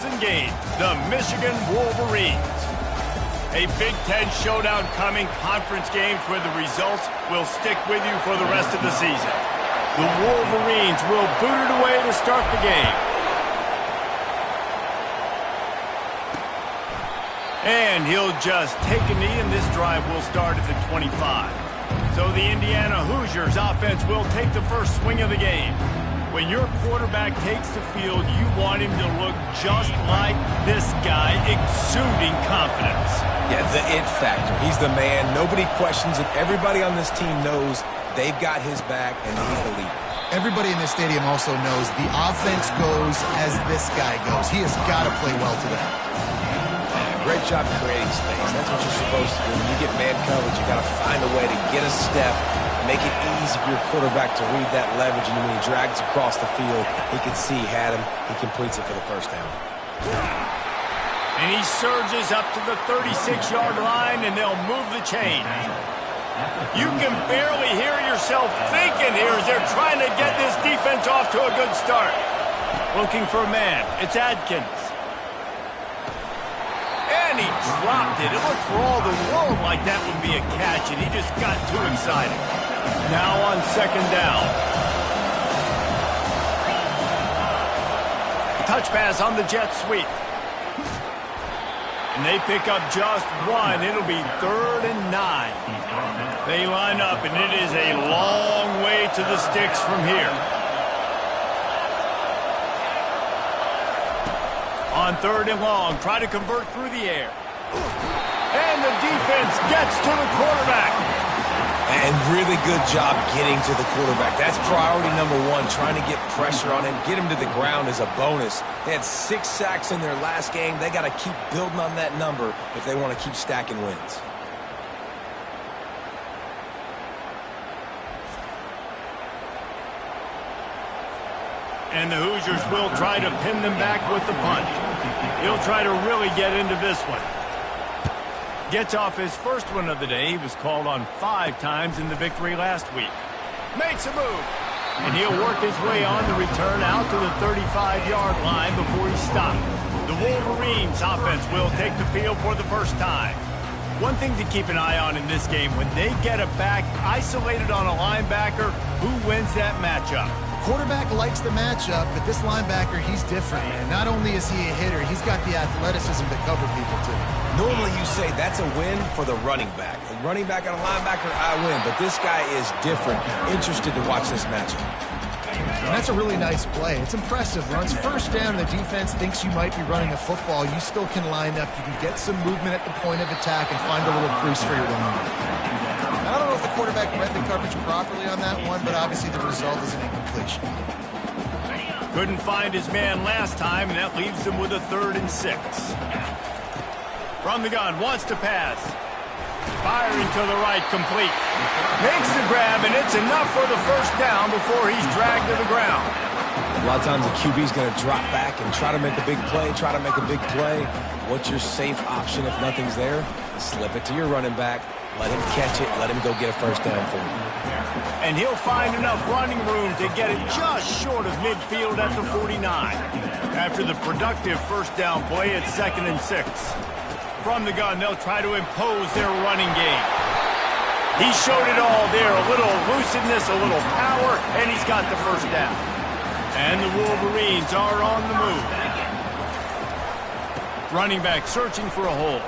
Game, the Michigan Wolverines. A Big Ten showdown coming, conference games where the results will stick with you for the rest of the season. The Wolverines will boot it away to start the game. And he'll just take a knee, and this drive will start at the 25. So the Indiana Hoosiers offense will take the first swing of the game. When your quarterback takes the field, you want him to look just like this guy, exuding confidence. Yeah, the it factor. He's the man. Nobody questions it. Everybody on this team knows they've got his back, and he's the leader. Everybody in this stadium also knows the offense goes as this guy goes. He has got to play well today. Great job creating space. That's what you're supposed to do. When you get man coverage, you got to find a way to get a step, make it easy for your quarterback to read that leverage, and when he drags across the field, he can see he had him. He completes it for the first down. And he surges up to the 36-yard line, and they'll move the chain. You can barely hear yourself thinking here as they're trying to get this defense off to a good start. Looking for a man. It's Adkins. And he dropped it. It looked for all the world like that would be a catch, and he just got too excited. Now on second down. Touch pass on the jet sweep. And they pick up just one. It'll be 3rd and 9. They line up, and it is a long way to the sticks from here. On 3rd and long, try to convert through the air. And the defense gets to the quarterback. And really good job getting to the quarterback. That's priority number one, trying to get pressure on him. Get him to the ground is a bonus. They had 6 sacks in their last game. They got to keep building on that number if they want to keep stacking wins. And the Hoosiers will try to pin them back with the punt. He'll try to really get into this one. Gets off his first one of the day. He was called on 5 times in the victory last week. Makes a move. And he'll work his way on the return out to the 35-yard line before he's stopped. The Wolverines offense will take the field for the first time. One thing to keep an eye on in this game, when they get a back isolated on a linebacker, who wins that matchup? Quarterback likes the matchup, but this linebacker, he's different, man. Not only is he a hitter, he's got the athleticism to cover people, too. Normally you say that's a win for the running back. A running back and a linebacker, I win. But this guy is different. Interested to watch this matchup. And that's a really nice play. It's impressive. Runs first down, and the defense thinks you might be running a football. You still can line up. You can get some movement at the point of attack and find a little crease for your running back. I don't know if the quarterback read the coverage properly on that one, but obviously the result is an incompletion. Couldn't find his man last time, and that leaves him with a 3rd and 6. From the gun, wants to pass. Firing to the right, complete. Makes the grab, and it's enough for the first down before he's dragged to the ground. A lot of times the QB's going to drop back and try to make a big play, What's your safe option if nothing's there? Slip it to your running back. Let him catch it. Let him go get a first down for you. And he'll find enough running room to get it just short of midfield at the 49. After the productive first down play, it's 2nd and 6. From the gun, they'll try to impose their running game. He showed it all there. A little elusiveness, a little power, and he's got the first down. And the Wolverines are on the move. Running back searching for a hole.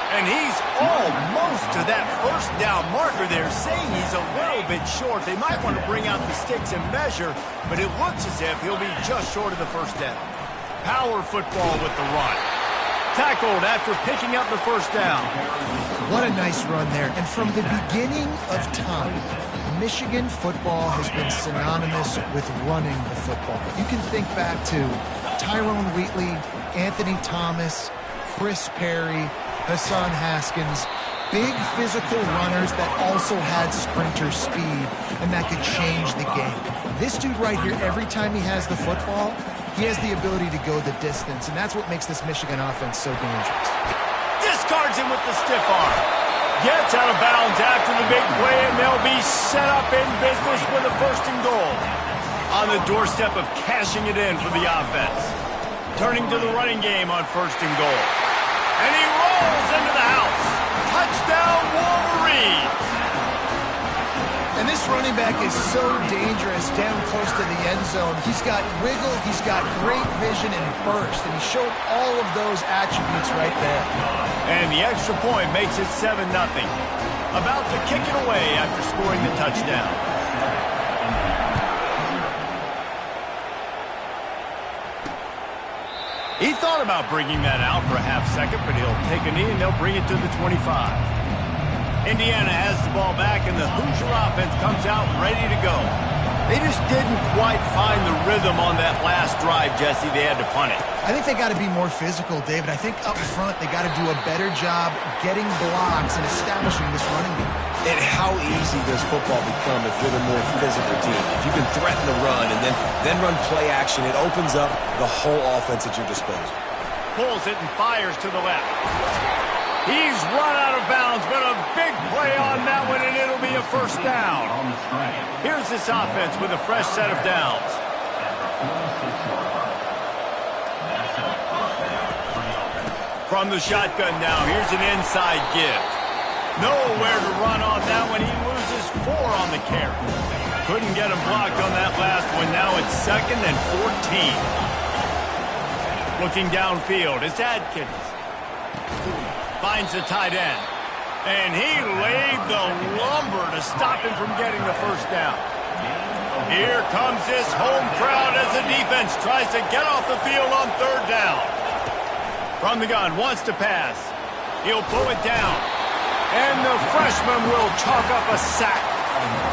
And he's almost to that first down marker there, saying he's a little bit short. They might want to bring out the sticks and measure, but it looks as if he'll be just short of the first down. Power football with the run. Tackled after picking up the first down. What a nice run there. And from the beginning of time, Michigan football has been synonymous with running the football. You can think back to Tyrone Wheatley, Anthony Thomas, Chris Perry, Hassan Haskins, big physical runners that also had sprinter speed, and that could change the game. This dude right here, every time he has the football, he has the ability to go the distance, and that's what makes this Michigan offense so dangerous. Discards him with the stiff arm. Gets out of bounds after the big play, and they'll be set up in business with a 1st and goal. On the doorstep of cashing it in for the offense. turning to the running game on 1st and goal. And he rolls into the house. Touchdown, Wolverines! And this running back is so dangerous down close to the end zone. He's got wiggle, he's got great vision and burst, and he showed all of those attributes right there. And the extra point makes it 7-0. About to kick it away after scoring the touchdown. He thought about bringing that out for a half second, but he'll take a knee and they'll bring it to the 25. Indiana has the ball back, and the Hoosier offense comes out ready to go. They just didn't quite find the rhythm on that last drive, Jesse. They had to punt it. I think they got to be more physical, David. I think up front they got to do a better job getting blocks and establishing this running game. And how easy does football become if you're the more physical team? If you can threaten the run and then run play action, it opens up the whole offense at your disposal. Pulls it and fires to the left. He's run out of bounds, but a big play on that one, and it'll be a 1st down. Here's this offense with a fresh set of downs. From the shotgun now, here's an inside give. Nowhere to run on that one. He loses 4 on the carry. Couldn't get him blocked on that last one. Now it's 2nd and 14. Looking downfield, it's Adkins. Finds the tight end. And he laid the lumber to stop him from getting the 1st down. Here comes this home crowd as the defense tries to get off the field on 3rd down. From the gun, wants to pass. He'll pull it down. And the freshman will chalk up a sack.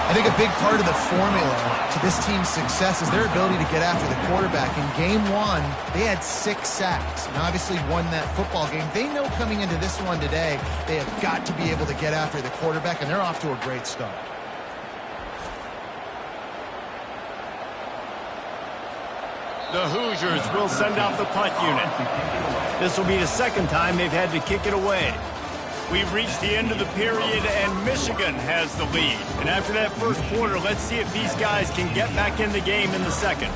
I think a big part of the formula to this team's success is their ability to get after the quarterback. In game 1, they had 6 sacks and obviously won that football game. They know coming into this one today, they have got to be able to get after the quarterback, and they're off to a great start. The Hoosiers will send out the punt unit. This will be the 2nd time they've had to kick it away. We've reached the end of the period, and Michigan has the lead. And after that 1st quarter, let's see if these guys can get back in the game in the 2nd.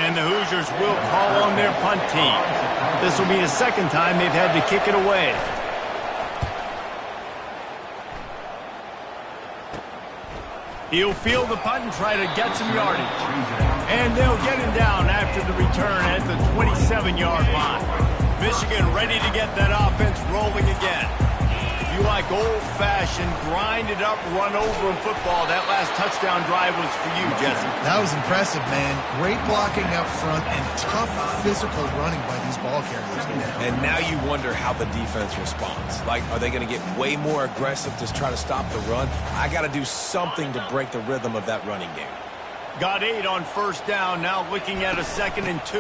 And the Hoosiers will call on their punt team. This will be the 2nd time they've had to kick it away. He'll field the punt and try to get some yardage. And they'll get him down after the return at the 27-yard line. Michigan ready to get that offense rolling again. If you like old-fashioned, grinded-up, run-over in football, that last touchdown drive was for you, Jesse. That was impressive, man. Great blocking up front and tough physical running by these ball carriers. And now you wonder how the defense responds. Like, are they going to get way more aggressive to try to stop the run? I got to do something to break the rhythm of that running game. Got 8 on 1st down, now looking at a 2nd and 2.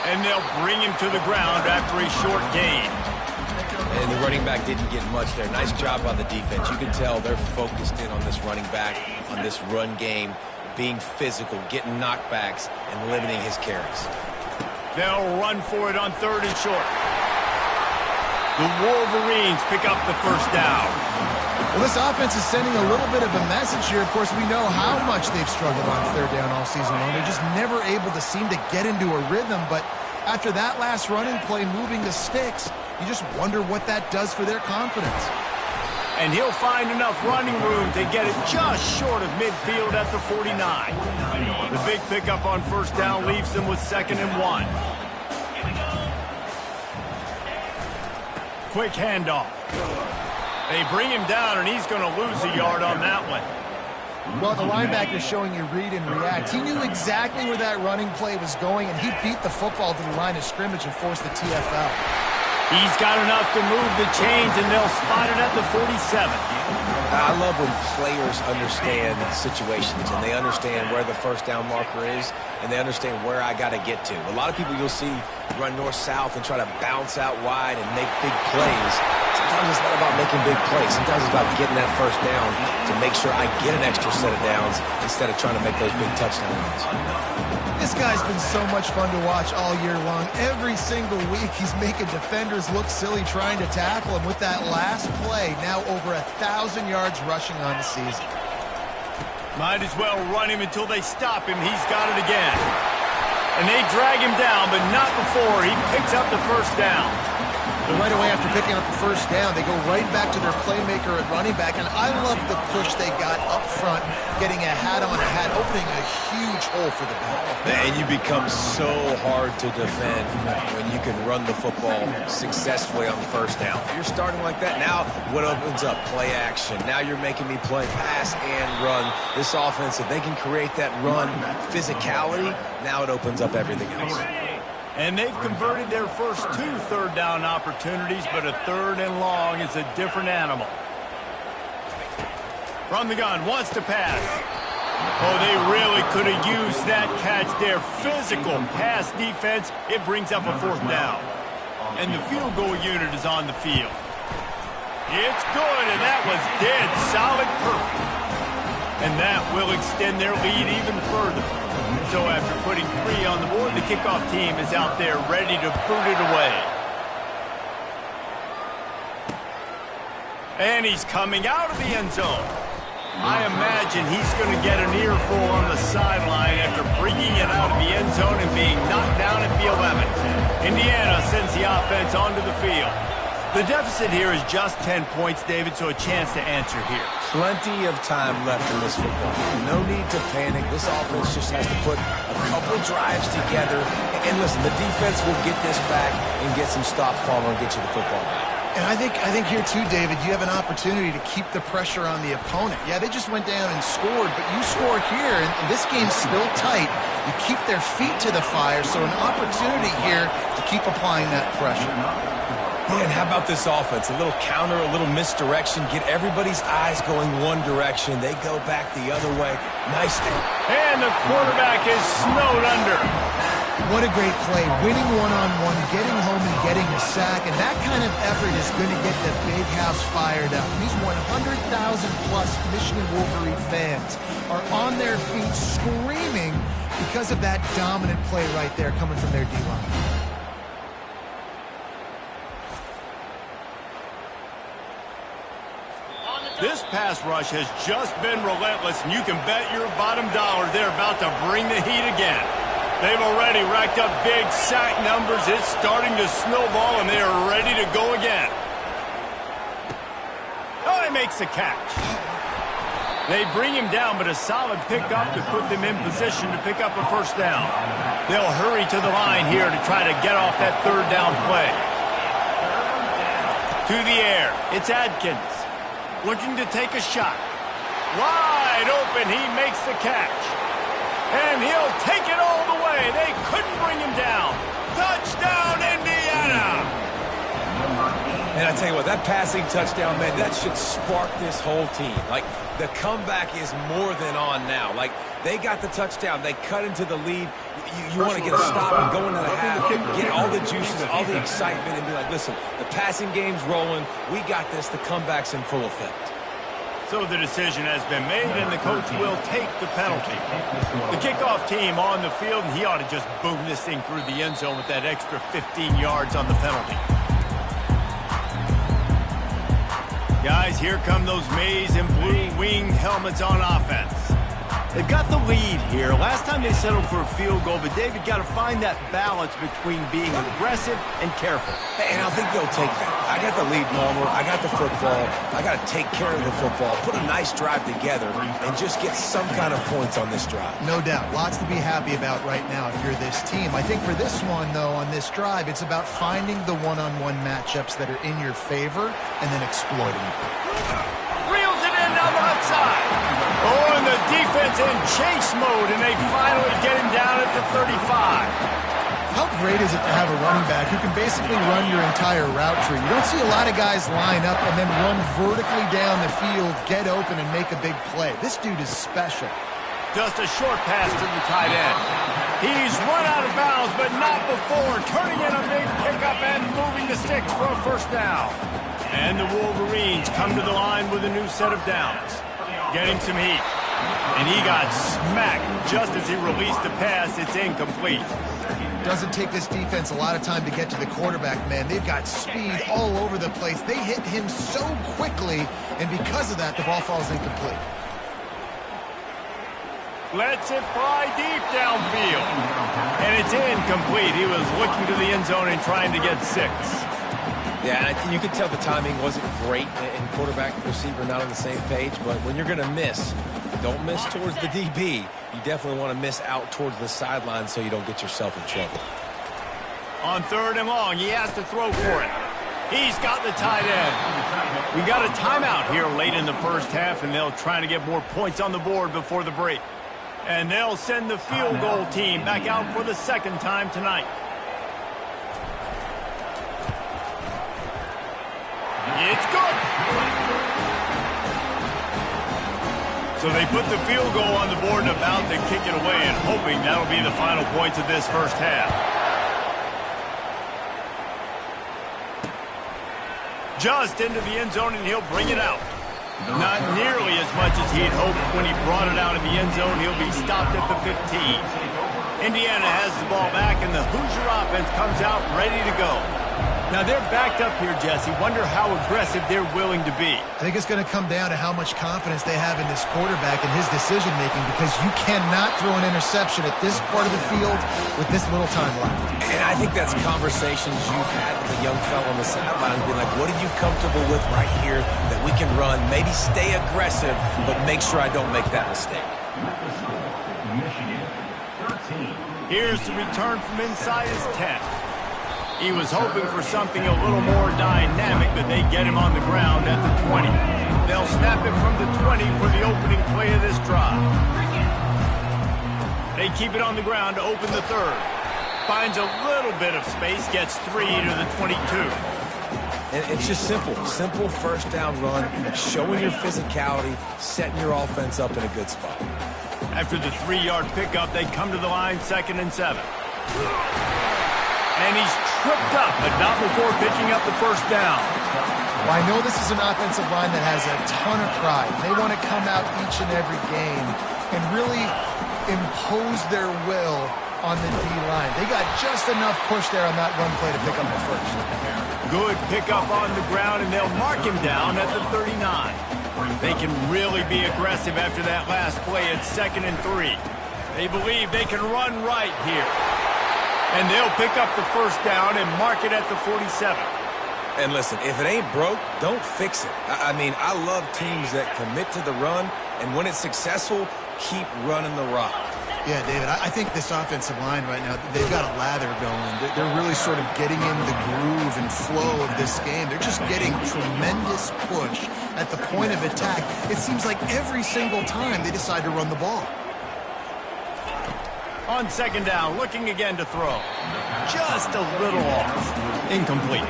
And they'll bring him to the ground after a short gain. And the running back didn't get much there. Nice job by the defense. You can tell they're focused in on this running back, on this run game, being physical, getting knockbacks, and limiting his carries. They'll run for it on 3rd and short. The Wolverines pick up the 1st down. Well, this offense is sending a little bit of a message here. Of course, we know how much they've struggled on 3rd down all season long. They're just never able to seem to get into a rhythm, but after that last running play moving the sticks, you just wonder what that does for their confidence. And he'll find enough running room to get it just short of midfield at the 49. The big pickup on 1st down leaves them with 2nd and 1. Quick handoff. They bring him down, and he's going to lose a yard on that one. Well, the linebacker's showing you read and react. He knew exactly where that running play was going, and he beat the football to the line of scrimmage and forced the TFL. He's got enough to move the chains, and they'll spot it at the 47. I love when players understand situations, and they understand where the 1st down marker is, and they understand where I got to get to. A lot of people you'll see run north-south and try to bounce out wide and make big plays. Sometimes it's not about making big plays. Sometimes it's about getting that 1st down to make sure I get an extra set of downs instead of trying to make those big touchdown runs. This guy's been so much fun to watch all year long. Every single week, he's making defenders look silly trying to tackle him with that last play. Now over 1,000 yards rushing on the season. Might as well run him until they stop him. He's got it again. And they drag him down, but not before he picks up the first down. And right away after picking up the first down, they go right back to their playmaker at running back. And I love the push they got up front, getting a hat-on-hat, opening a huge hole for the back. Man, you become so hard to defend when you can run the football successfully on first down. You're starting like that. Now, what opens up? Play action. Now you're making me play pass and run. This offense, if they can create that run physicality, now it opens up everything else. And they've converted their first 2 third-down opportunities, but a 3rd and long is a different animal. From the gun, wants to pass. Oh, they really could have used that catch there. Physical pass defense. It brings up a 4th down. And the field goal unit is on the field. It's good, and that was dead solid perfect. And that will extend their lead even further. So after putting 3 on the board, the kickoff team is out there ready to boot it away. And he's coming out of the end zone. I imagine he's going to get an earful on the sideline after bringing it out of the end zone and being knocked down at the 11. Indiana sends the offense onto the field. The deficit here is just 10 points, David, so a chance to answer here. Plenty of time left in this football. No need to panic. This offense just has to put a couple drives together. And listen, the defense will get this back and get some stops, Palmer, and get you the football back. And I think here too, David, you have an opportunity to keep the pressure on the opponent. Yeah, they just went down and scored, but you score here, and this game's still tight. You keep their feet to the fire, so an opportunity here to keep applying that pressure. Man, how about this offense? A little counter, a little misdirection. Get everybody's eyes going one direction. They go back the other way. Nice thing. And the quarterback is snowed under. What a great play. Winning one-on-one, getting home and getting a sack. And that kind of effort is going to get the big house fired up. These 100,000-plus Michigan Wolverine fans are on their feet screaming because of that dominant play right there coming from their D-line. This pass rush has just been relentless, and you can bet your bottom dollar they're about to bring the heat again. They've already racked up big sack numbers. It's starting to snowball, and they are ready to go again. Oh, he makes the catch. They bring him down, but a solid pickup to put them in position to pick up a first down. They'll hurry to the line here to try to get off that 3rd down play. To the air, it's Adkins. Looking to take a shot. Wide open, he makes the catch. And he'll take it all the way. They couldn't bring him down. Touchdown, Indiana! And I tell you what, that passing touchdown, man, that should spark this whole team. Like, the comeback is more than on now. Like, they got the touchdown. They cut into the lead. You want to get a stop and go into the half, get all the juices, all the excitement, and be like, listen, the passing game's rolling. We got this. The comeback's in full effect. So the decision has been made, and the coach will take the penalty. The kickoff team on the field, and he ought to just boom this thing through the end zone with that extra 15 yards on the penalty. Guys, here come those maize and blue winged helmets on offense. They've got the lead here. Last time they settled for a field goal, but David got to find that balance between being aggressive and careful. And I think they'll take that. I got the lead, Palmer. I got the football. I got to take care of the football, put a nice drive together, and just get some kind of points on this drive. No doubt. Lots to be happy about right now if you're this team. I think for this one, though, on this drive, it's about finding the one-on-one matchups that are in your favor and then exploiting it. Reels it in down the left side. Oh, and the defense in chase mode, and they finally get him down at the 35. How great is it to have a running back who can basically run your entire route tree? You don't see a lot of guys line up and then run vertically down the field, get open, and make a big play. This dude is special. Just a short pass to the tight end. He's run out of bounds, but not before turning in a big pickup and moving the sticks for a first down. And the Wolverines come to the line with a new set of downs. Getting some heat. And he got smacked just as he released the pass. It's incomplete. Doesn't take this defense a lot of time to get to the quarterback, man. They've got speed all over the place. They hit him so quickly, and because of that, the ball falls incomplete. Lets it fly deep downfield. And it's incomplete. He was looking to the end zone and trying to get 6. Yeah, and you can tell the timing wasn't great, and quarterback and receiver not on the same page, but when you're going to miss, don't miss towards the DB. You definitely want to miss out towards the sideline so you don't get yourself in trouble. On 3rd and long, he has to throw for it. He's got the tight end. We got a timeout here late in the first half, and they'll try to get more points on the board before the break. And they'll send the field goal team back out for the 2nd time tonight. It's good. So they put the field goal on the board and about to kick it away, and hoping that'll be the final points of this first half. Just into the end zone, and he'll bring it out. Not nearly as much as he'd hoped when he brought it out of the end zone. He'll be stopped at the 15. Indiana has the ball back, and the Hoosier offense comes out ready to go. Now, they're backed up here, Jesse. Wonder how aggressive they're willing to be. I think it's going to come down to how much confidence they have in this quarterback and his decision-making, because you cannot throw an interception at this part of the field with this little time left. And I think that's conversations you've had with a young fellow on the sideline, being like, what are you comfortable with right here that we can run? Maybe stay aggressive, but make sure I don't make that mistake. Here's the return from inside his 10. He was hoping for something a little more dynamic, but they get him on the ground at the 20. They'll snap it from the 20 for the opening play of this drive. They keep it on the ground to open the 3rd. Finds a little bit of space, gets 3 to the 22. And it's just simple. Simple first down run, showing your physicality, setting your offense up in a good spot. After the 3-yard pickup, they come to the line, 2nd and 7. And he's tripped up, but not before picking up the first down. Well, I know this is an offensive line that has a ton of pride. They want to come out each and every game and really impose their will on the D-line. They got just enough push there on that run play to pick up the first. Good pickup on the ground, and they'll mark him down at the 39. They can really be aggressive after that last play at 2nd and 3. They believe they can run right here. And they'll pick up the first down and mark it at the 47. And listen, if it ain't broke, don't fix it. I mean, I love teams that commit to the run, and when it's successful, keep running the rock. Yeah, David, I think this offensive line right now, they've got a lather going. They're really sort of getting in the groove and flow of this game. They're just getting tremendous push at the point of attack. It seems like every single time they decide to run the ball. On 2nd down, looking again to throw. Just a little off. Incomplete.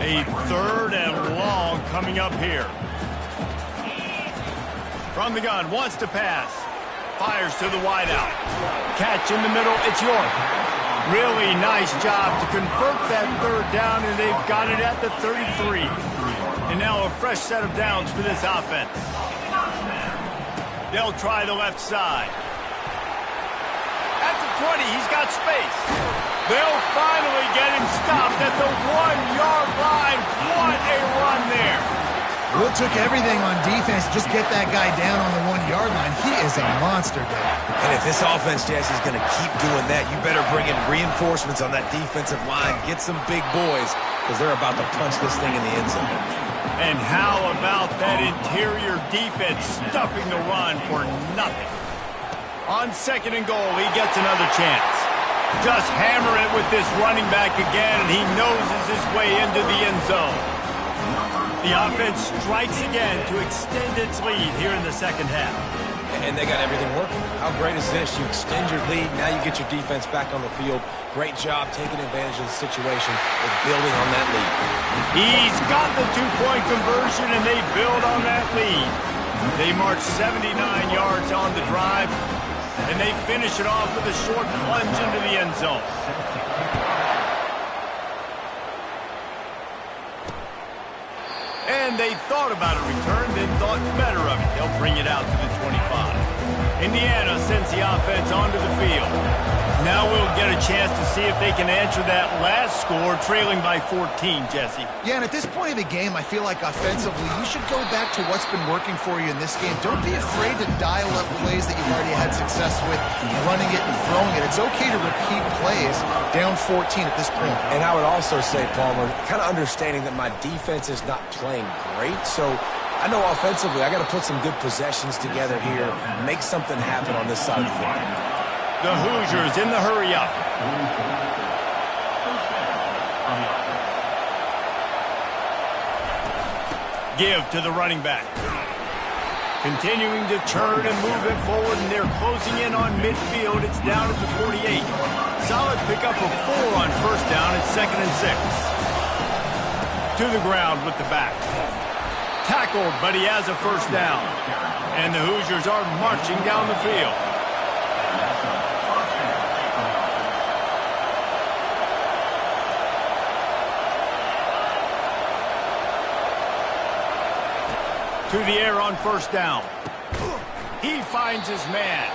A 3rd and long coming up here. From the gun, wants to pass. Fires to the wideout. Catch in the middle, it's York. Really nice job to convert that 3rd down, and they've got it at the 33. And now a fresh set of downs for this offense. They'll try the left side. At the 20, he's got space. They'll finally get him stopped at the 1-yard line. What a run there. Will took everything on defense. Just get that guy down on the 1-yard line. He is a monster, Dave. And if this offense, Jesse, is going to keep doing that, you better bring in reinforcements on that defensive line. Get some big boys, because they're about to punch this thing in the end zone. And how about that interior defense stuffing the run for nothing? On 2nd and goal, he gets another chance. Just hammer it with this running back again, and he noses his way into the end zone. The offense strikes again to extend its lead here in the 2nd half. And they got everything working. How great is this? You extend your lead, now you get your defense back on the field. Great job taking advantage of the situation and building on that lead. He's got the 2-point conversion, and they build on that lead. They march 79 yards on the drive, and they finish it off with a short plunge into the end zone. And Then they thought about a return, then thought better of it. They'll bring it out to the 25. Indiana sends the offense onto the field. Now we'll get a chance to see if they can answer that last score, trailing by 14, Jesse. Yeah, and at this point of the game, I feel like offensively, you should go back to what's been working for you in this game. Don't be afraid to dial up plays that you've already had success with, running it and throwing it. It's okay to repeat plays down 14 at this point. And I would also say, Palmer, kind of understanding that my defense is not playing great, so I know offensively I got to put some good possessions together here, make something happen on this side of the football. The Hoosiers in the hurry-up. Give to the running back. Continuing to turn and move it forward, and they're closing in on midfield. It's down at the 48. Solid pickup of 4 on first down. It's 2nd and 6. To the ground with the back. Tackled, but he has a first down. And the Hoosiers are marching down the field. To the air on first down. He finds his man.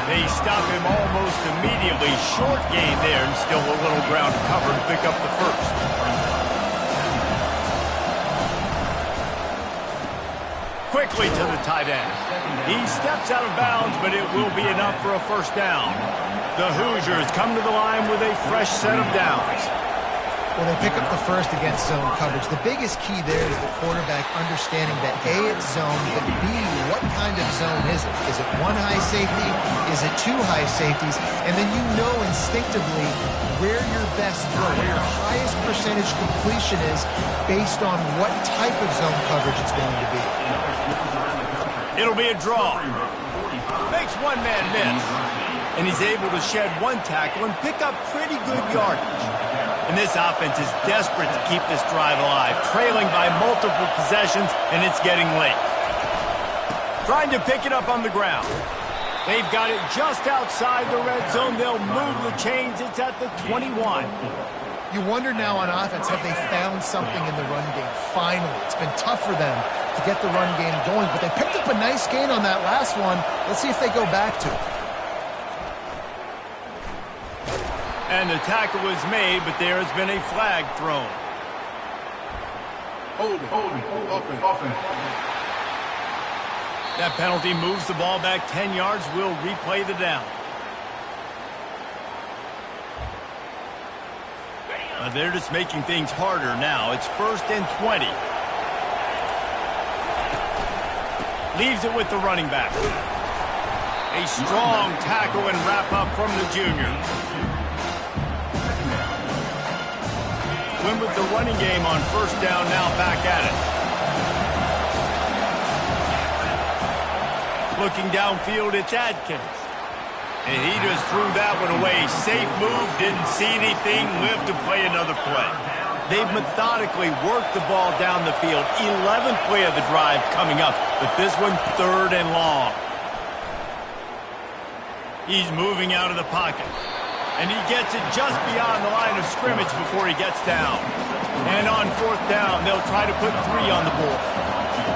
They stop him almost immediately. Short gain there, and still a little ground to cover to pick up the first. Quickly to the tight end. He steps out of bounds, but it will be enough for a first down. The Hoosiers come to the line with a fresh set of downs. Well, they pick up the first against zone coverage. The biggest key there is the quarterback understanding that A, it's zone, but B, what kind of zone is it? Is it one high safety? Is it 2 high safeties? And then you know instinctively where your best throw, where your highest percentage completion is based on what type of zone coverage it's going to be. It'll be a draw. Makes one man miss. And he's able to shed 1 tackle and pick up pretty good yardage. And this offense is desperate to keep this drive alive, trailing by multiple possessions, and it's getting late. Trying to pick it up on the ground. They've got it just outside the red zone. They'll move the chains. It's at the 21. You wonder now on offense, have they found something in the run game? Finally, it's been tough for them to get the run game going, but they picked up a nice gain on that last one. Let's see if they go back to it. And the tackle was made, but there has been a flag thrown. Open. That penalty moves the ball back 10 yards. We'll replay the down. They're just making things harder now. It's 1st and 20. Leaves it with the running back. A strong tackle and wrap up from the junior. Win with the running game on first down, now back at it. Looking downfield, it's Adkins. And he just threw that one away. Safe move, didn't see anything, lived to play another play. They've methodically worked the ball down the field. 11th play of the drive coming up, but this one 3rd and long. He's moving out of the pocket. And he gets it just beyond the line of scrimmage before he gets down. And on 4th down, they'll try to put 3 on the board.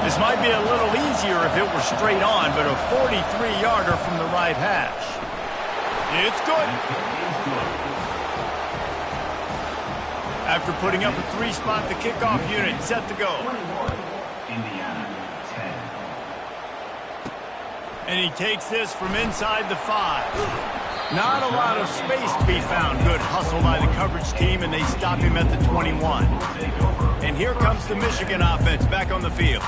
This might be a little easier if it were straight on, but a 43-yarder from the right hash. It's good. After putting up a 3-spot, the kickoff unit set to go. Indiana 10. And he takes this from inside the 5. Not a lot of space to be found. Good hustle by the coverage team, and they stop him at the 21. And here comes the Michigan offense back on the field.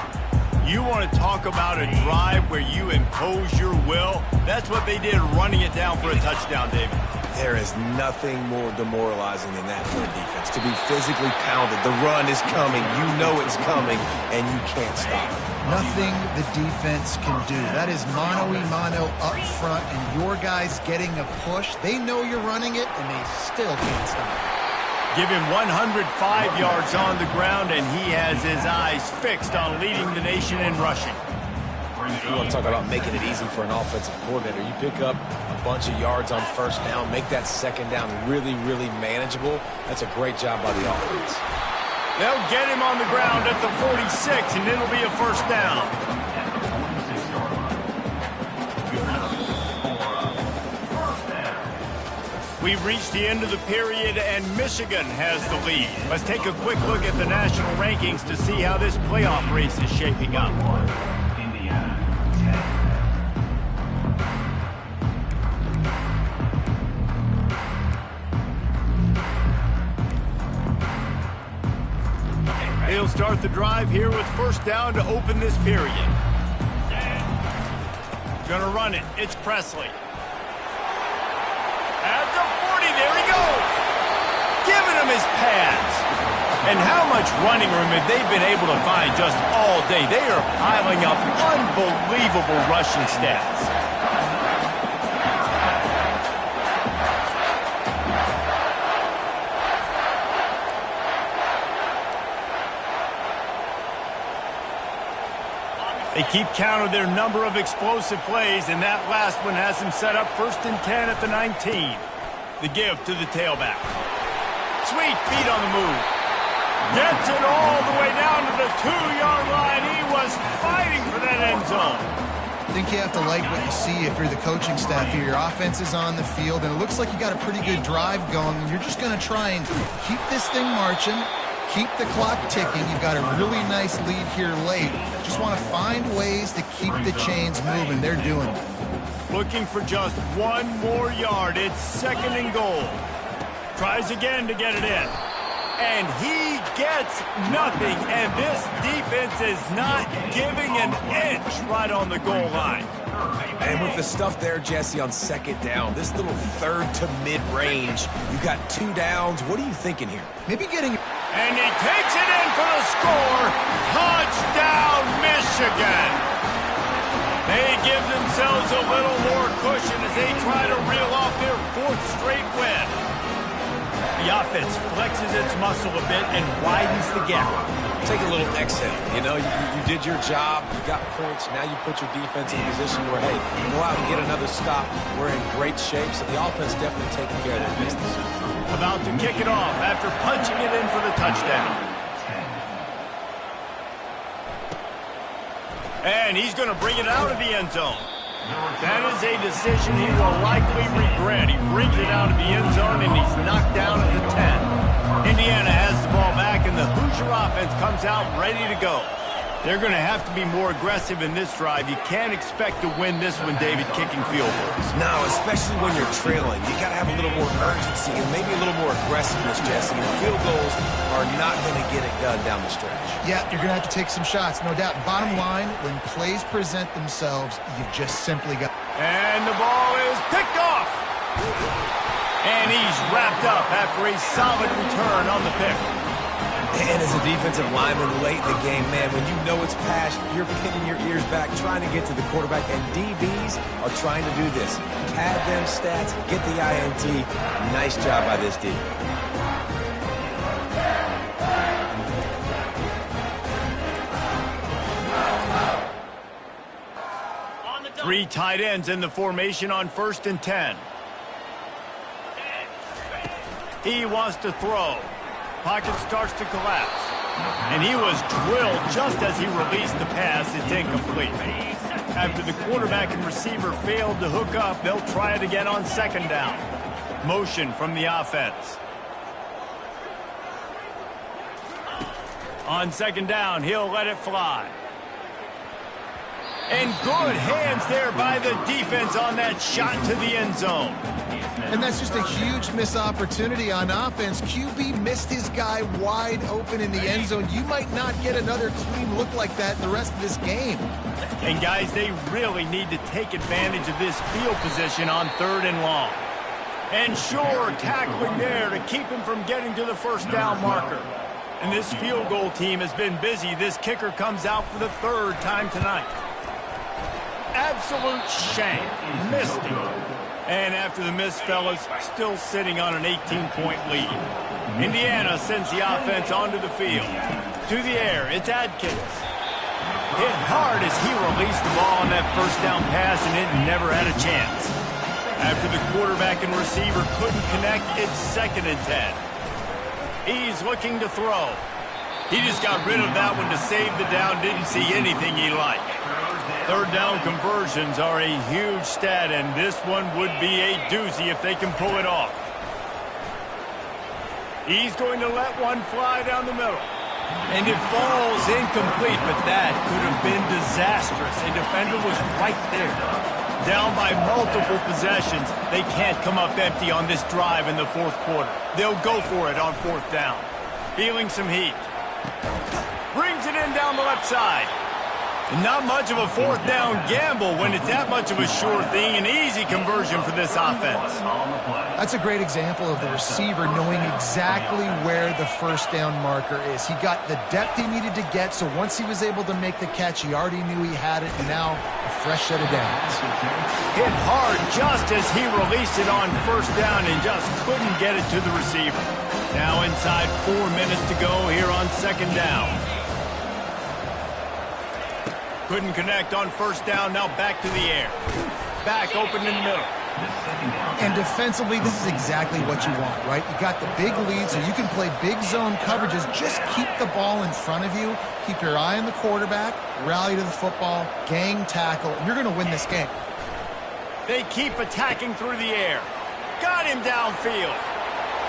You want to talk about a drive where you impose your will? That's what they did, running it down for a touchdown, David. There is nothing more demoralizing than that for a defense. To be physically pounded. The run is coming. You know it's coming, and you can't stop it. Nothing the defense can do. That is mano-a-mano up front, and your guys getting a push. They know you're running it, and they still can't stop it. Give him 105 yards on the ground, and he has his eyes fixed on leading the nation in rushing. You want to talk about making it easy for an offensive coordinator. You pick up a bunch of yards on first down, make that second down really, really manageable. That's a great job by the offense. They'll get him on the ground at the 46, and it'll be a first down. We've reached the end of the period, and Michigan has the lead. Let's take a quick look at the national rankings to see how this playoff race is shaping up. Indiana, 10. He'll start the drive here with first down to open this period. Gonna run it. It's Presley. At the 40, there he goes. Giving him his pads. And how much running room have they been able to find just all day? They are piling up unbelievable rushing stats. They keep count of their number of explosive plays, and that last one has them set up 1st and 10 at the 19. The give to the tailback. Sweet feet on the move. Gets it all the way down to the 2-yard line. He was fighting for that end zone. I think you have to like what you see if you're the coaching staff here. Your offense is on the field, and it looks like you got a pretty good drive going. You're just going to try and keep this thing marching. Keep the clock ticking. You've got a really nice lead here late. Just want to find ways to keep the chains moving. They're doing it. Looking for just one more yard. It's 2nd and goal. Tries again to get it in. And he gets nothing. And this defense is not giving an inch right on the goal line. And with the stuff there, Jesse, on 2nd down, this little 3rd to mid-range, you got 2 downs. What are you thinking here? Maybe getting... And he takes it in for the score. Touchdown, Michigan. They give themselves a little more cushion as they try to reel off their 4th straight win. The offense flexes its muscle a bit and widens the gap. Take a little exhale. You know, you did your job. You got points. Now you put your defense in a position where, hey, go out and get another stop. We're in great shape, so the offense definitely taking care of their business. About to kick it off after punching it in for the touchdown. And he's going to bring it out of the end zone. That is a decision he will likely regret. He brings it out of the end zone, and he's knocked down at the 10. Indiana has the ball back, and the Hoosier offense comes out ready to go. They're going to have to be more aggressive in this drive. You can't expect to win this one, David, kicking field goals. No, especially when you're trailing. You got to have a little more urgency and maybe a little more aggressiveness, Jesse. And field goals are not going to get it done down the stretch. Yeah, you're going to have to take some shots, no doubt. Bottom line, when plays present themselves, you've just simply got... And the ball is picked off. And he's wrapped up after a solid return on the pick. And as a defensive lineman late in the game, man, when you know it's passed, you're pinning your ears back, trying to get to the quarterback, and DBs are trying to do this. Pad them stats, get the INT. Nice job by this D. 3 tight ends in the formation on 1st and 10. He wants to throw. Pocket starts to collapse. And he was drilled just as he released the pass. It's incomplete. After the quarterback and receiver failed to hook up, they'll try it again on 2nd down. Motion from the offense. On 2nd down, he'll let it fly. And good hands there by the defense on that shot to the end zone. And that's just a huge missed opportunity on offense. QB missed his guy wide open in the end zone. You might not get another clean look like that in the rest of this game. And guys, they really need to take advantage of this field position on 3rd and long. And sure, tackling there to keep him from getting to the 1st down marker. And this field goal team has been busy. This kicker comes out for the 3rd time tonight. Absolute shame. Missed him. And after the miss, fellas, still sitting on an 18-point lead. Indiana sends the offense onto the field. To the air, it's Adkins. Hit hard as he released the ball on that 1st down pass, and it never had a chance. After the quarterback and receiver couldn't connect, it's 2nd and 10. He's looking to throw. He just got rid of that one to save the down. Didn't see anything he liked. Third down conversions are a huge stat, and this one would be a doozy if they can pull it off. He's going to let one fly down the middle. And it falls incomplete, but that could have been disastrous. A defender was right there. Down by multiple possessions. They can't come up empty on this drive in the fourth quarter. They'll go for it on fourth down. Feeling some heat. Brings it in down the left side. Not much of a fourth down gamble when it's that much of a sure thing. An easy conversion for this offense. That's a great example of the receiver knowing exactly where the first down marker is. He got the depth he needed to get, so once he was able to make the catch, he already knew he had it, and now a fresh set of downs. Hit hard just as he released it on first down and just couldn't get it to the receiver. Now inside 4 minutes to go here on second down. Couldn't connect on first down, now back to the air. Back open in the middle. And defensively, this is exactly what you want, right? You got the big lead, so you can play big zone coverages. Just keep the ball in front of you. Keep your eye on the quarterback. Rally to the football. Gang tackle. And you're going to win this game. They keep attacking through the air. Got him downfield.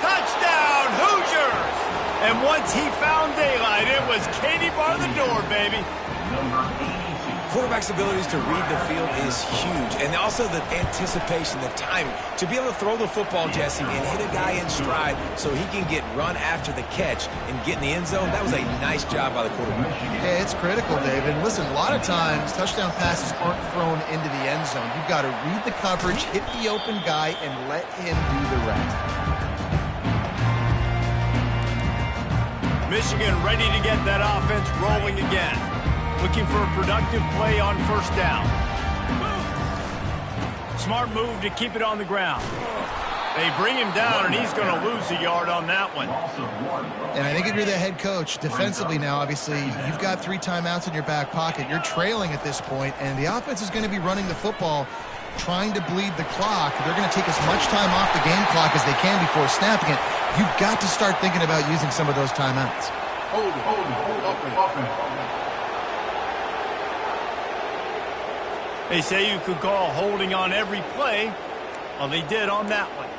Touchdown, Hoosiers! And once he found daylight, it was Katie bar the door, baby. Quarterback's abilities to read the field is huge, and also the anticipation, the timing. To be able to throw the football, Jesse, and hit a guy in stride so he can get run after the catch and get in the end zone, that was a nice job by the quarterback. Yeah, it's critical, David. And listen, a lot of times, touchdown passes aren't thrown into the end zone. You've got to read the coverage, hit the open guy, and let him do the rest. Michigan ready to get that offense rolling again. Looking for a productive play on first down. Smart move to keep it on the ground. They bring him down, and he's going to lose a yard on that one. And I think if you're the head coach, defensively now, obviously, you've got 3 timeouts in your back pocket. You're trailing at this point, and the offense is going to be running the football, trying to bleed the clock. They're going to take as much time off the game clock as they can before snapping it. You've got to start thinking about using some of those timeouts. Hold it. They say you could call holding on every play. Well, they did on that one.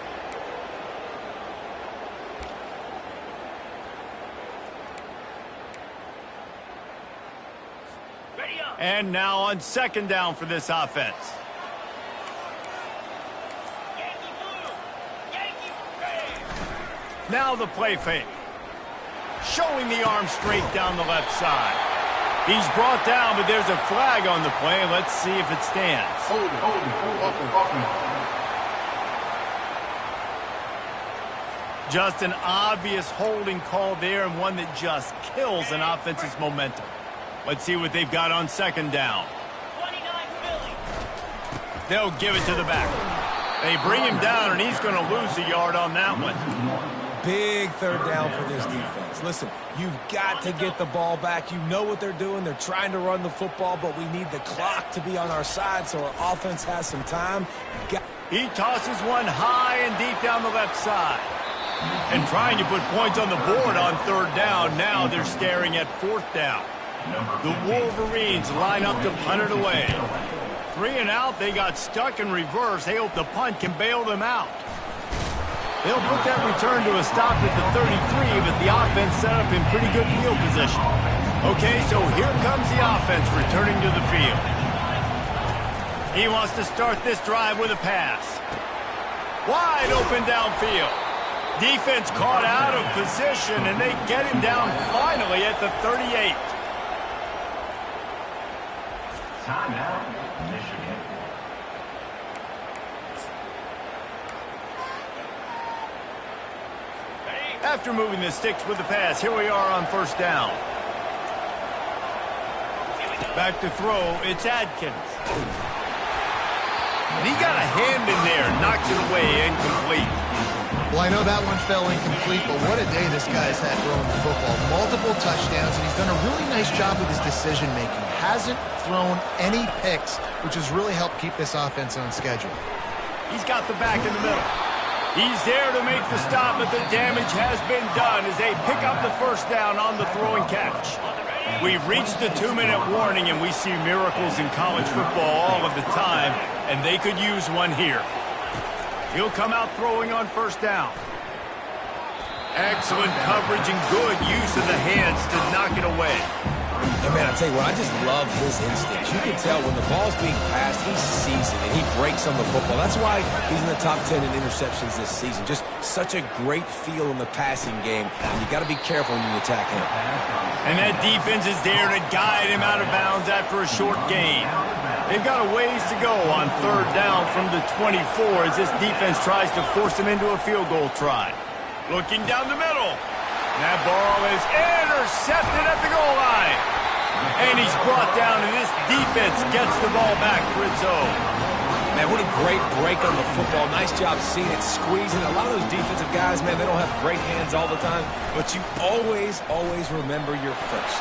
And now on second down for this offense. Now the play fake. Showing the arm straight down the left side. He's brought down, but there's a flag on the play. Let's see if it stands. Hold it. Just an obvious holding call there, and one that just kills an offense's momentum. Let's see what they've got on second down. They'll give it to the back. They bring him down, and he's going to lose a yard on that one. Big third down for this defense. Listen, you've got to get the ball back. You know what they're doing. They're trying to run the football, but we need the clock to be on our side so our offense has some time. He tosses one high and deep down the left side. And trying to put points on the board on third down. Now they're staring at fourth down. The Wolverines line up to punt it away. 3 and out. They got stuck in reverse. They hope the punt can bail them out. They'll put that return to a stop at the 33, but the offense set up in pretty good field position. Okay, so here comes the offense returning to the field. He wants to start this drive with a pass. Wide open downfield. Defense caught out of position, and they get him down finally at the 38. Timeout, Michigan. After moving the sticks with the pass, here we are on first down. Back to throw, it's Adkins. And he got a hand in there, knocks it away, incomplete. Well, I know that one fell incomplete, but what a day this guy's had throwing the football. Multiple touchdowns, and he's done a really nice job with his decision-making. Hasn't thrown any picks, which has really helped keep this offense on schedule. He's got the back in the middle. He's there to make the stop, but the damage has been done as they pick up the first down on the throw and catch. We've reached the 2-minute warning, and we see miracles in college football all of the time, and they could use one here. He'll come out throwing on first down. Excellent coverage and good use of the hands to knock it away. And man, I tell you what, I just love his instincts. You can tell when the ball's being passed, he sees it, and he breaks on the football. That's why he's in the top 10 in interceptions this season. Just such a great feel in the passing game, and you got to be careful when you attack him. And that defense is there to guide him out of bounds after a short gain. They've got a ways to go on third down from the 24 as this defense tries to force him into a field goal try. Looking down the middle. That ball is intercepted at the goal line. And he's brought down, and this defense gets the ball back for its own. Man, what a great break on the football. Nice job seeing it, squeezing. A lot of those defensive guys, man, they don't have great hands all the time, but you always, always remember your first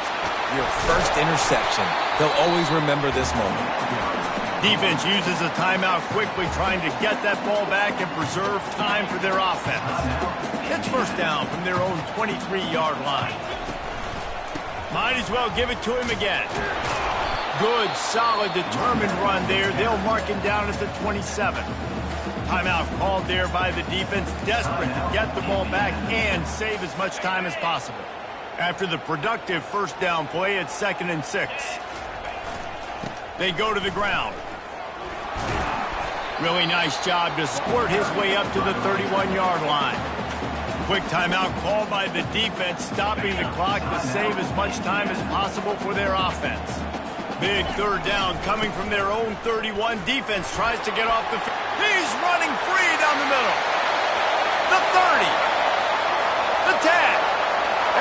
interception. They'll always remember this moment. Defense uses a timeout quickly, trying to get that ball back and preserve time for their offense. It's first down from their own 23-yard line. Might as well give it to him again. Good, solid, determined run there. They'll mark him down at the 27. Timeout called there by the defense, desperate to get the ball back and save as much time as possible. After the productive first down play, it's 2nd and 6. They go to the ground. Really nice job to squirt his way up to the 31-yard line. Quick timeout called by the defense, stopping the clock to save as much time as possible for their offense. Big third down coming from their own 31. Defense tries to get off the field. He's running free down the middle. The 30. The 10.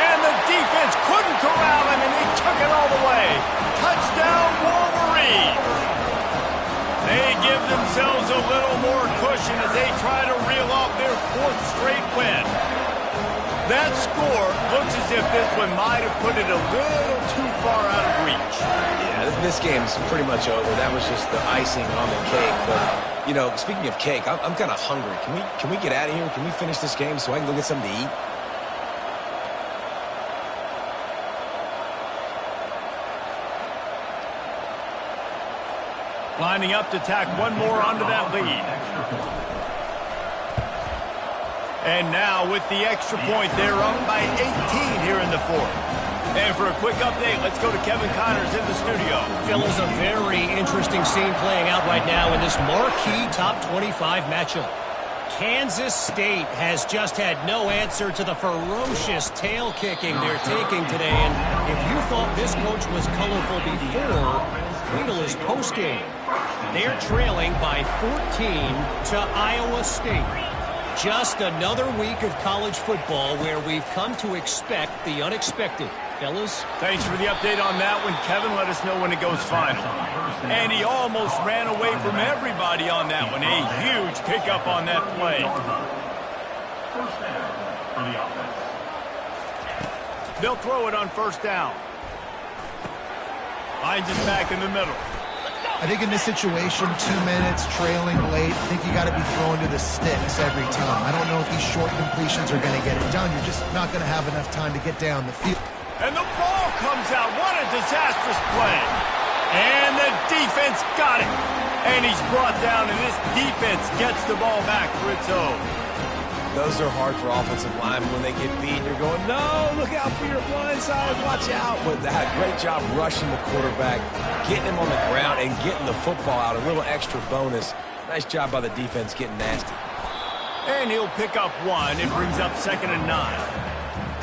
And the defense couldn't corral him, and he took it all the way. Touchdown, Wolverines. They give themselves a little more cushion as they try to reel off their 4th straight win. That score looks as if this one might have put it a little too far out of reach. Yeah, this game's pretty much over. That was just the icing on the cake. But, you know, speaking of cake, I'm kind of hungry. Can we get out of here? Can we finish this game so I can go get something to eat? Lining up to tack one more onto that lead. And now with the extra point, they're up by 18 here in the 4th. And for a quick update, let's go to Kevin Connors in the studio. Phil, is a very interesting scene playing out right now in this marquee top 25 matchup. Kansas State has just had no answer to the ferocious tail kicking they're taking today. And if you thought this coach was colorful before, wait till his postgame. They're trailing by 14 to Iowa State. Just another week of college football where we've come to expect the unexpected. Fellas? Thanks for the update on that one. Kevin, let us know when it goes final. And he almost ran away from everybody on that one. A huge pickup on that play. First down for the offense. They'll throw it on first down. Finds it back in the middle. I think in this situation, 2 minutes, trailing late, I think you got to be throwing to the sticks every time. I don't know if these short completions are going to get it done. You're just not going to have enough time to get down the field. And the ball comes out. What a disastrous play. And the defense got it. And he's brought down, and this defense gets the ball back for its own. Those are hard for offensive linemen when they get beat. You're going, no, look out for your blind side, watch out. But they had a great job rushing the quarterback, getting him on the ground, and getting the football out. A little extra bonus. Nice job by the defense getting nasty. And he'll pick up one. It brings up 2nd and 9.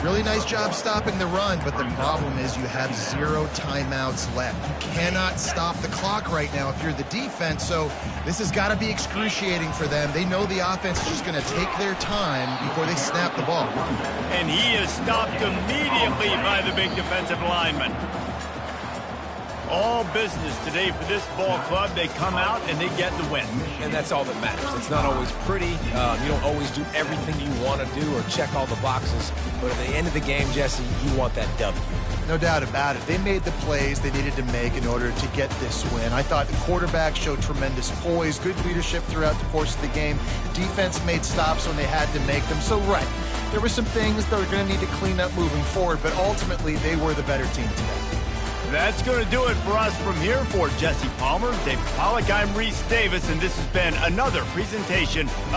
Really nice job stopping the run, but the problem is you have 0 timeouts left. You cannot stop the clock right now if you're the defense, so this has got to be excruciating for them. They know the offense is just going to take their time before they snap the ball. And he is stopped immediately by the big defensive lineman. All business today for this ball club. They come out and they get the win. And that's all that matters. It's not always pretty. You don't always do everything you want to do or check all the boxes. But at the end of the game, Jesse, you want that W. No doubt about it. They made the plays they needed to make in order to get this win. I thought the quarterback showed tremendous poise, good leadership throughout the course of the game. Defense made stops when they had to make them. So, right, there were some things that are going to need to clean up moving forward, but ultimately they were the better team today. That's going to do it for us from here. For Jesse Palmer, Dave Pollack, I'm Reese Davis, and this has been another presentation of